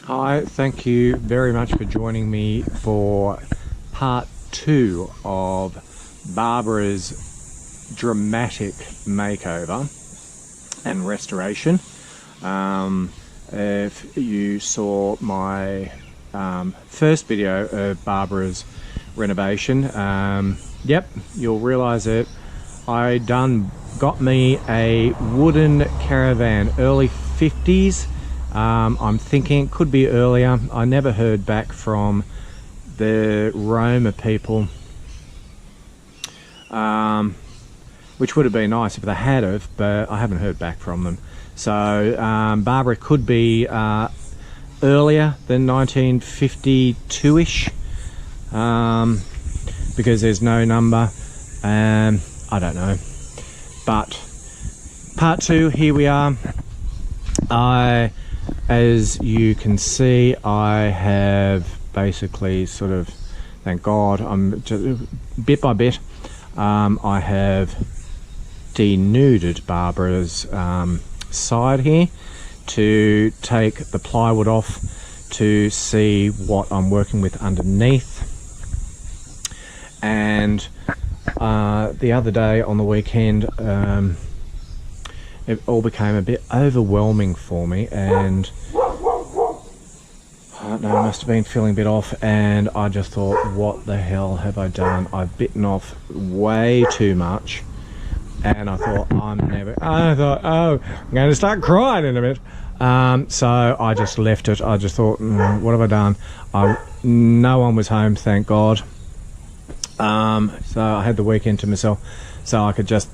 Hi, thank you very much for joining me for part 2 of Barbara's dramatic makeover and restoration. If you saw my first video of Barbara's renovation, yep, you'll realise that I got me a wooden caravan, early 50s. I'm thinking it could be earlier. I never heard back from the Roma people, which would have been nice if they had have, but I haven't heard back from them. So Barbara could be earlier than 1952-ish, because there's no number. I don't know. But part 2, here we are. As you can see, I have basically sort of, thank God, I'm just, bit by bit, I have denuded Barbara's side here to take the plywood off to see what I'm working with underneath. And the other day on the weekend, it all became a bit overwhelming for me, and I don't know, I must have been feeling a bit off, and I just thought, what the hell have I done? I've bitten off way too much, and I thought, oh, I'm going to start crying in a bit. So I just left it. I just thought, what have I done? No one was home, thank God. So I had the weekend to myself, so I could just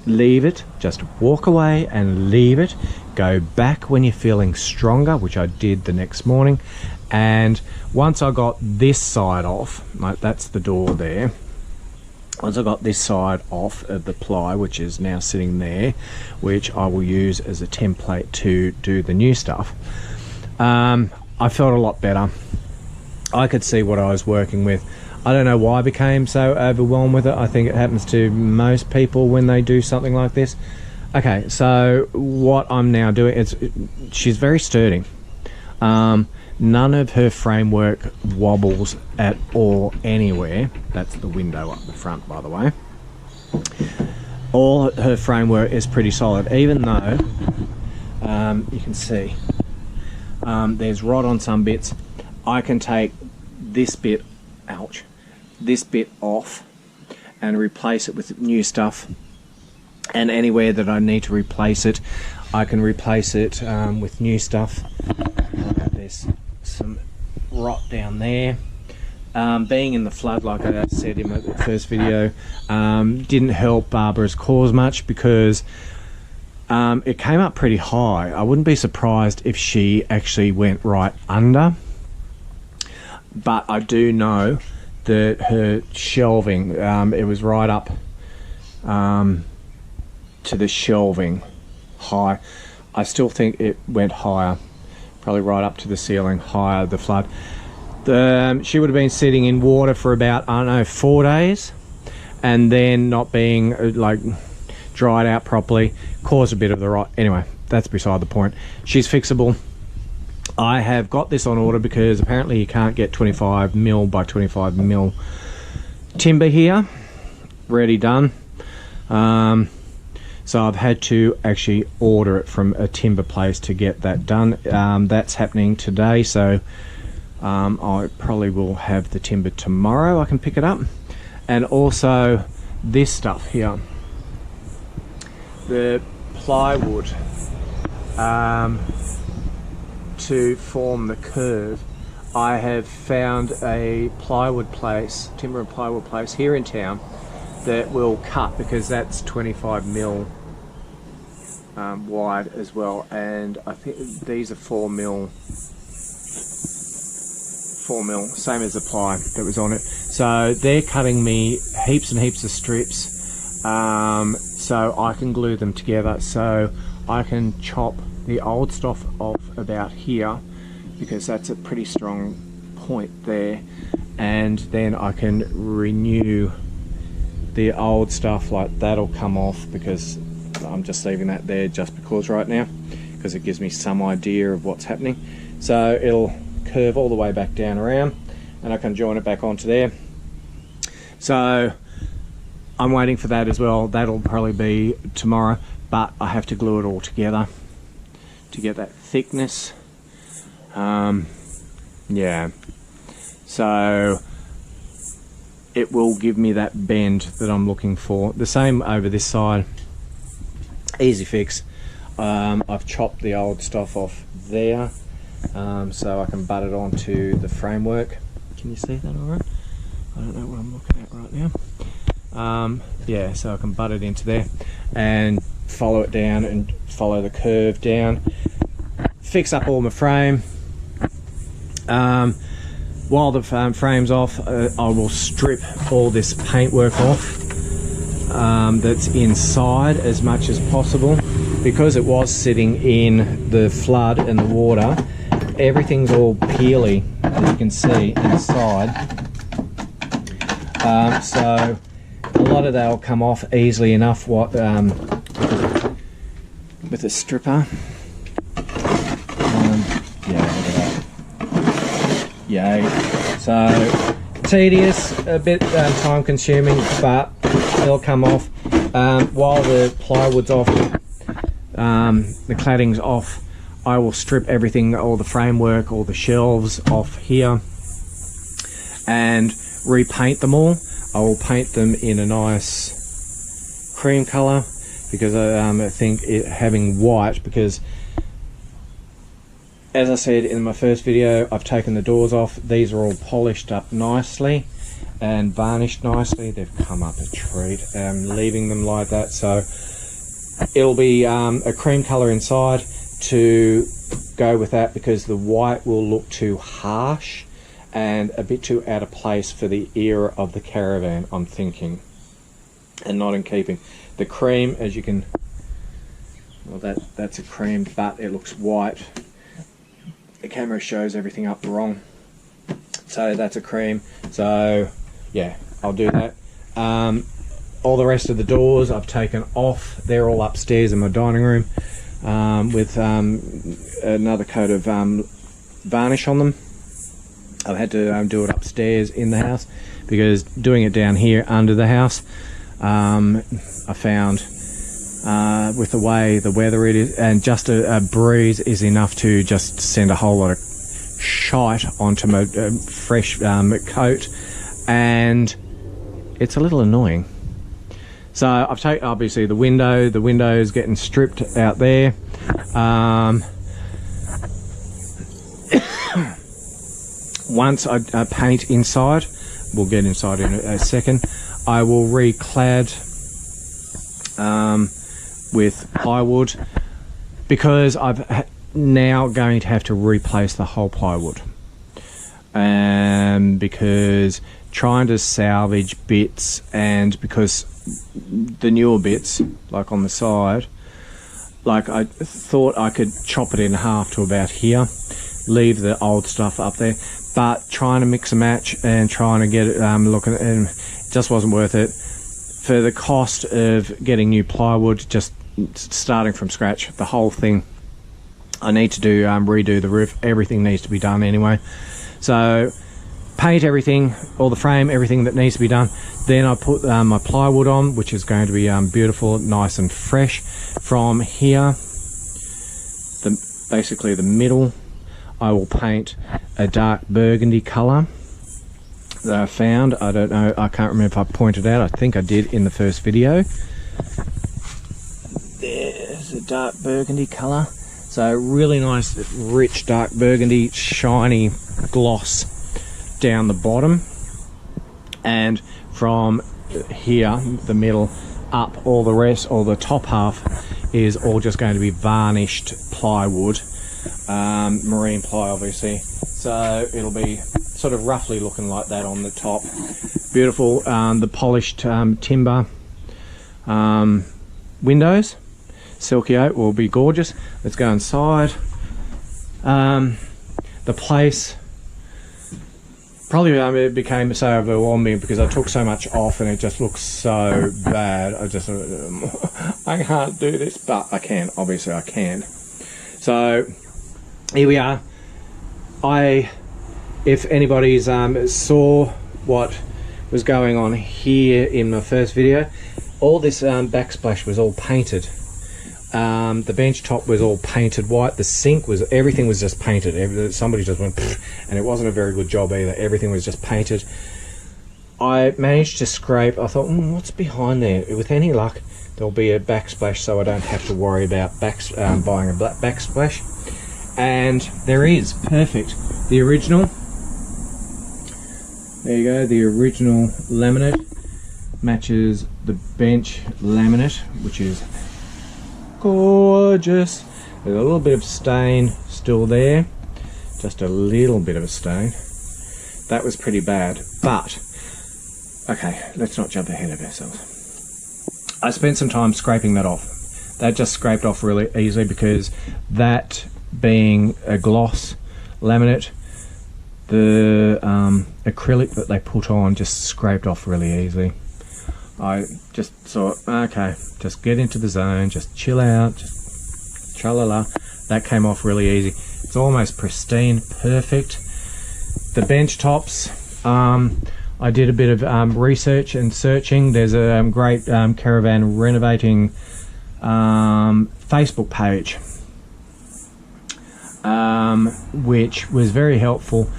leave it, just walk away and leave it, go back when you're feeling stronger, which I did the next morning. And once I got this side off, like that's the door there, once I got this side off of the ply, which is now sitting there, which I will use as a template to do the new stuff, I felt a lot better. I could see what I was working with. I don't know why I became so overwhelmed with it. I think it happens to most people when they do something like this. Okay, so what I'm now doing is, she's very sturdy. None of her framework wobbles at all anywhere. That's the window up the front, by the way. All her framework is pretty solid, even though you can see there's rot on some bits. I can take this bit, ouch, this bit off and replace it with new stuff, and anywhere that I need to replace it, I can replace it with new stuff. There's some rot down there. Being in the flood, like I said in my first video, didn't help Barbara's cause much, because it came up pretty high. I wouldn't be surprised if she actually went right under, but I do know that her shelving, it was right up to the shelving high. I still think it went higher, probably right up to the ceiling, higher, the flood. She would have been sitting in water for about, I don't know, 4 days, and then not being like dried out properly, caused a bit of the rot. Anyway, that's beside the point. She's fixable. I have got this on order because apparently you can't get 25mm by 25mm timber here ready done. So I've had to actually order it from a timber place to get that done. That's happening today, so I probably will have the timber tomorrow. I can pick it up. And also this stuff here, the plywood, to form the curve. I have found a plywood place, timber and plywood place here in town, that will cut, because that's 25mm wide as well, and I think these are 4mm, same as the ply that was on it. So they're cutting me heaps and heaps of strips, so I can glue them together, so I can chop the old stuff off about here, because that's a pretty strong point there, and then I can renew the old stuff. Like that'll come off, because I'm just leaving that there just because right now, because it gives me some idea of what's happening. so it'll curve all the way back down around, and I can join it back onto there. So I'm waiting for that as well. That'll probably be tomorrow, but I have to glue it all together to get that thickness. Yeah, so it will give me that bend that I'm looking for. The same over this side. Easy fix. I've chopped the old stuff off there, so I can butt it onto the framework. Can you see that all right? I don't know what I'm looking at right now. Yeah, so I can butt it into there and follow it down and follow the curve down. Fix up all my frame. While the frame's off, I will strip all this paintwork off that's inside as much as possible, because it was sitting in the flood and the water. Everything's all peely, as you can see inside. So a lot of that will come off easily enough with a stripper. Yeah, look at that. Yay. So tedious, a bit time consuming, but it'll come off. While the plywood's off, the cladding's off, I will strip everything, all the framework, all the shelves off here, and repaint them all. I will paint them in a nice cream colour, because I think having white, because as I said in my first video, I've taken the doors off. These are all polished up nicely and varnished nicely. They've come up a treat. Leaving them like that, so it'll be a cream colour inside to go with that, because the white will look too harsh and a bit too out of place for the era of the caravan, I'm thinking, and not in keeping. The cream, as you can, well, that's a cream, but it looks white. The camera shows everything up wrong, so that's a cream. So yeah, I'll do that. All the rest of the doors I've taken off. They're all upstairs in my dining room, with another coat of varnish on them. I've had to do it upstairs in the house, because doing it down here under the house, I found with the way the weather it is, and just a breeze is enough to just send a whole lot of shite onto my fresh coat, and it's a little annoying. So I've taken, obviously, the window's getting stripped out there. Once I paint inside, we'll get inside in a second, I will reclad with plywood, because I'm now going to have to replace the whole plywood, because trying to salvage bits, and because the newer bits, like on the side, like I thought I could chop it in half to about here, leave the old stuff up there, but trying to mix and match and trying to get it looking, and it just wasn't worth it for the cost of getting new plywood, just starting from scratch, the whole thing. I need to do redo the roof. Everything needs to be done anyway. So paint everything, all the frame, everything that needs to be done. Then I put my plywood on, which is going to be beautiful, nice and fresh. From here, basically the middle, I will paint a dark burgundy colour that I found. I don't know, I can't remember if I pointed out. I think I did in the first video. There's a dark burgundy colour. So really nice, rich dark burgundy, shiny gloss down the bottom. And from here, the middle, up, all the rest, or the top half, is all just going to be varnished plywood. Marine ply, obviously. So it'll be sort of roughly looking like that on the top. Beautiful. The polished timber windows, silky oak, will be gorgeous. Let's go inside. The place probably it became so overwhelming because I took so much off and it just looks so bad. I just I can't do this, but I can. Obviously I can. So here we are. if anybody's saw what was going on here in my first video, all this backsplash was all painted. The bench top was all painted white. The sink was, everything was just painted. Somebody just went and it wasn't a very good job either. Everything was just painted. I managed to scrape. I thought, what's behind there? With any luck, there'll be a backsplash, so I don't have to worry about buying a backsplash. And there is. Perfect. The original. There you go. The original laminate matches the bench laminate, which is gorgeous. There's a little bit of stain still there. Just a little bit of a stain. That was pretty bad. But, okay, let's not jump ahead of ourselves. I spent some time scraping that off. That just scraped off really easily because that being a gloss laminate, the acrylic that they put on just scraped off really easily. I just thought, okay, just get into the zone, just chill out, just tra-la-la. That came off really easy. It's almost pristine, perfect. The bench tops, I did a bit of research and searching. There's a great caravan renovating Facebook page, which was very helpful.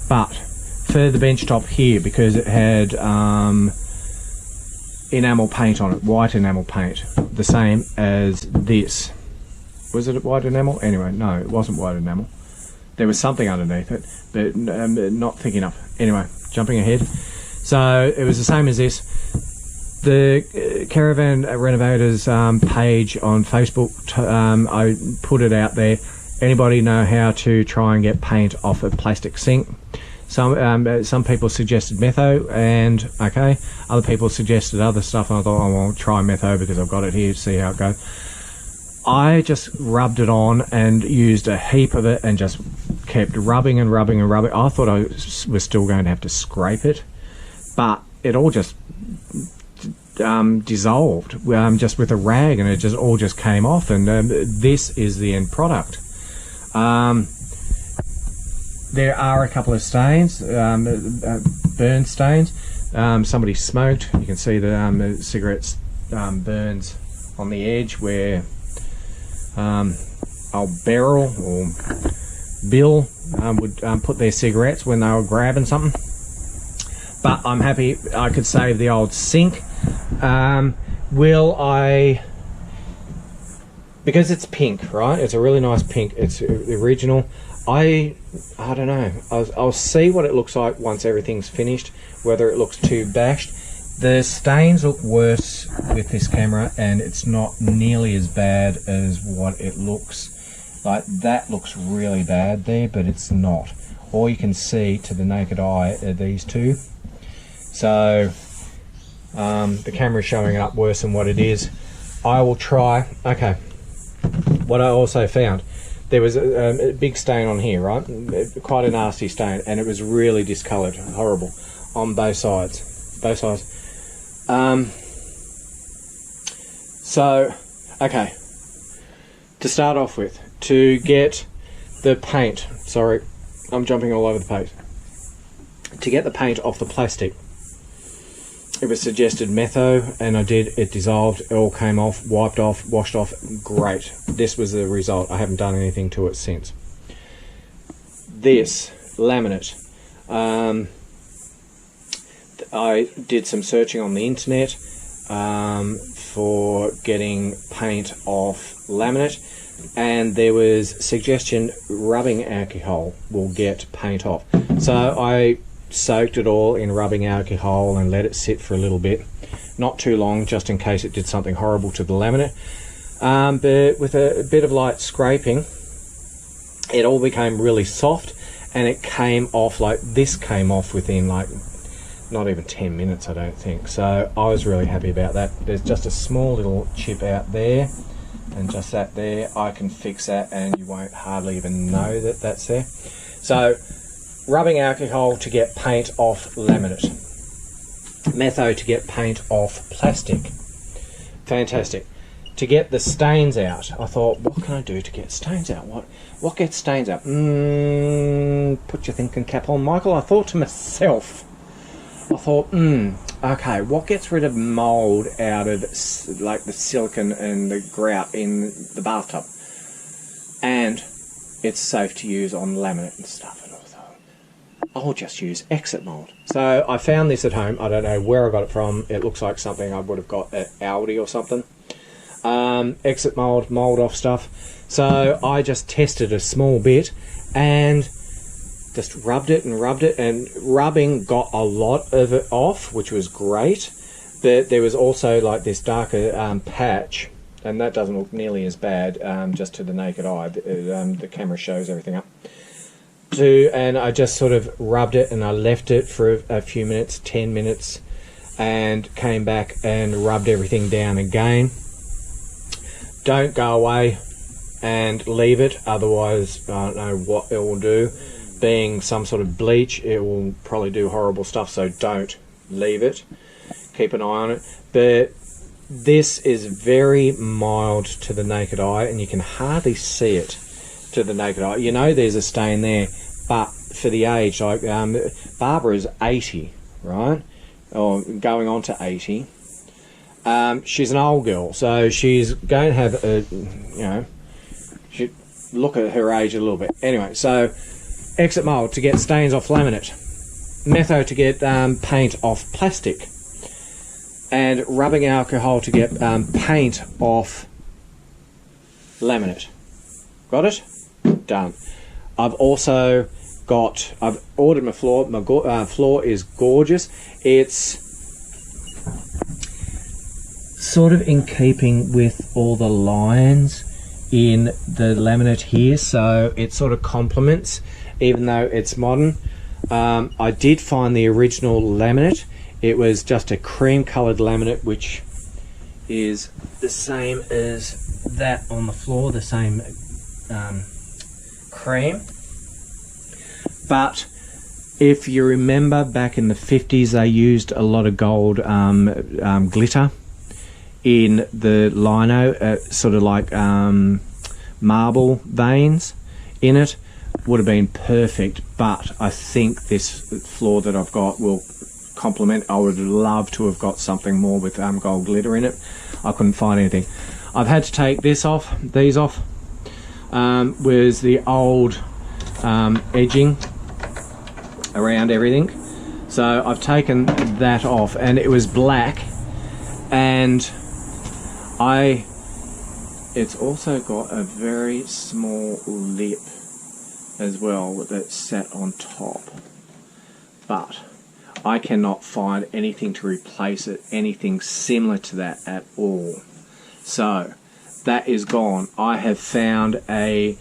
But for the bench top here, because it had enamel paint on it, white enamel paint, the same as this. Was it white enamel? Anyway, no, it wasn't white enamel. There was something underneath it, but not thick enough. Anyway, jumping ahead. So it was the same as this. The Caravan Renovators page on Facebook, I put it out there. Anybody know how to try and get paint off a plastic sink? Some people suggested metho, and okay, other people suggested other stuff, and I thought, oh, well, I'll try metho because I've got it here to see how it goes. I just rubbed it on and used a heap of it and just kept rubbing and rubbing and rubbing. I thought I was still going to have to scrape it, but it all just dissolved just with a rag, and it just all just came off, and this is the end product. There are a couple of stains, burn stains. Somebody smoked. You can see the cigarettes burns on the edge where old Beryl or Bill would put their cigarettes when they were grabbing something. But I'm happy I could save the old sink. Will I... Because it's pink, right? It's a really nice pink. It's the original. I don't know. I'll see what it looks like once everything's finished, whether it looks too bashed. The stains look worse with this camera, and it's not nearly as bad as what it looks like. That looks really bad there, but it's not. All you can see to the naked eye are these two. So the camera is showing it up worse than what it is. I will try. Okay. What I also found, there was a big stain on here, right? Quite a nasty stain, and it was really discoloured, horrible, on both sides. So, okay, to start off with, to get the paint, sorry, I'm jumping all over the page. To get the paint off the plastic, it was suggested metho, and I did. It dissolved, it all came off, wiped off, washed off. Great. This was the result. I haven't done anything to it since. This laminate, I did some searching on the internet for getting paint off laminate, and there was suggestion rubbing alcohol will get paint off. So I soaked it all in rubbing alcohol and let it sit for a little bit, not too long, just in case it did something horrible to the laminate. But with a bit of light scraping, it all became really soft, and it came off like this. Came off within like not even 10 minutes, I don't think. So I was really happy about that. There's just a small little chip out there, and just that there, I can fix that, and you won't hardly even know that that's there. So rubbing alcohol to get paint off laminate, metho to get paint off plastic. Fantastic. to get the stains out. I thought, what can I do to get stains out? What gets stains out? Put your thinking cap on, Michael. I thought to myself, okay, what gets rid of mould out of like the silicone and the grout in the bathtub? And it's safe to use on laminate and stuff. And I thought, I'll just use exit mould. So I found this at home. I don't know where I got it from. It looks like something I would have got at Aldi or something. Exit mould off stuff. So I just tested a small bit and just rubbed it, and rubbing got a lot of it off, which was great. But there was also like this darker patch, and that doesn't look nearly as bad just to the naked eye. The camera shows everything up. And I just sort of rubbed it, and I left it for a few minutes, 10 minutes, and came back and rubbed everything down again. Don't go away and leave it, otherwise I don't know what it will do. Being some sort of bleach, it will probably do horrible stuff, so don't leave it. Keep an eye on it. But this is very mild to the naked eye, and you can hardly see it to the naked eye. You know there's a stain there, but for the age, like Barbara is 80, right? Or going on to 80. She's an old girl, so she's going to have a, you know, she look at her age a little bit. Anyway, so exit mould to get stains off laminate, metho to get paint off plastic, and rubbing alcohol to get paint off laminate. Got it? Done. I've also got, I've ordered my floor. My floor is gorgeous. It's sort of in keeping with all the lines in the laminate here, so it sort of complements, even though it's modern. I did find the original laminate. It was just a cream coloured laminate, which is the same as that on the floor, the same cream. But if you remember back in the 50s, they used a lot of gold glitter in the lino, sort of like marble veins in it. Would have been perfect, but I think this floor that I've got will complement. I would love to have got something more with gold glitter in it. I couldn't find anything. I've had to take these off. Was the old edging around everything, so I've taken that off, and it was black, and it's also got a very small lip as well that sat on top, but I cannot find anything to replace it, anything similar to that at all. So that is gone. I have found a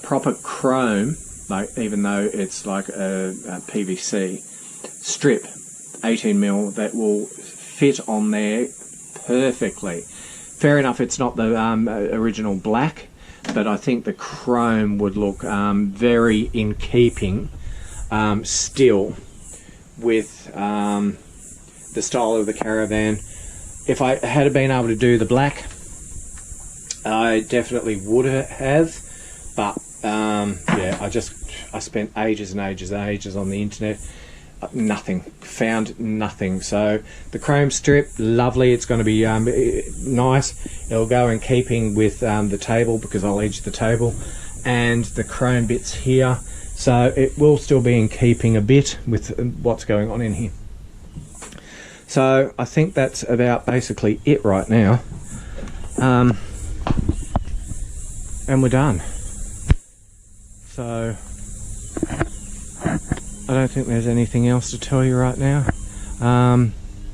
proper chrome, like, even though it's like a PVC strip, 18mm, that will fit on there perfectly. Fair enough, it's not the original black, but I think the chrome would look very in keeping still with the style of the Caravan. If I had been able to do the black, I definitely would have, but yeah, I spent ages and ages on the internet. Found nothing. So the chrome strip, lovely. It's going to be nice. It'll go in keeping with the table, because I'll edge the table, and the chrome bits here, so it will still be in keeping a bit with what's going on in here. So I think that's about basically it right now, and we're done. So I don't think there's anything else to tell you right now.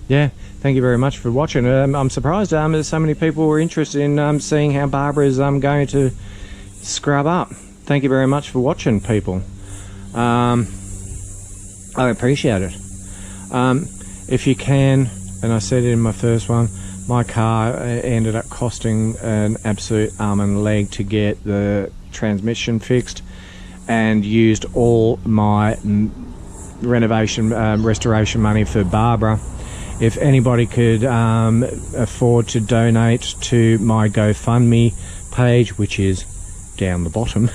Yeah, thank you very much for watching. I'm surprised there's so many people who are interested in seeing how Barbara is going to scrub up. Thank you very much for watching, people. I appreciate it. If you can, and I said it in my first one, my car ended up costing an absolute arm and leg to get the transmission fixed, and used all my renovation restoration money for Barbara. If anybody could afford to donate to my GoFundMe page, which is down the bottom,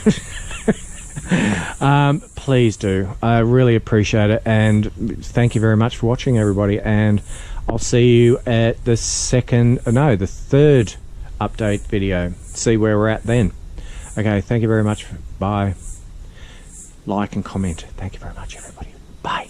please do. I really appreciate it, and thank you very much for watching, everybody, and I'll see you at the third update video. See where we're at then. Okay, thank you very much. Bye. Like and comment. Thank you very much, everybody. Bye.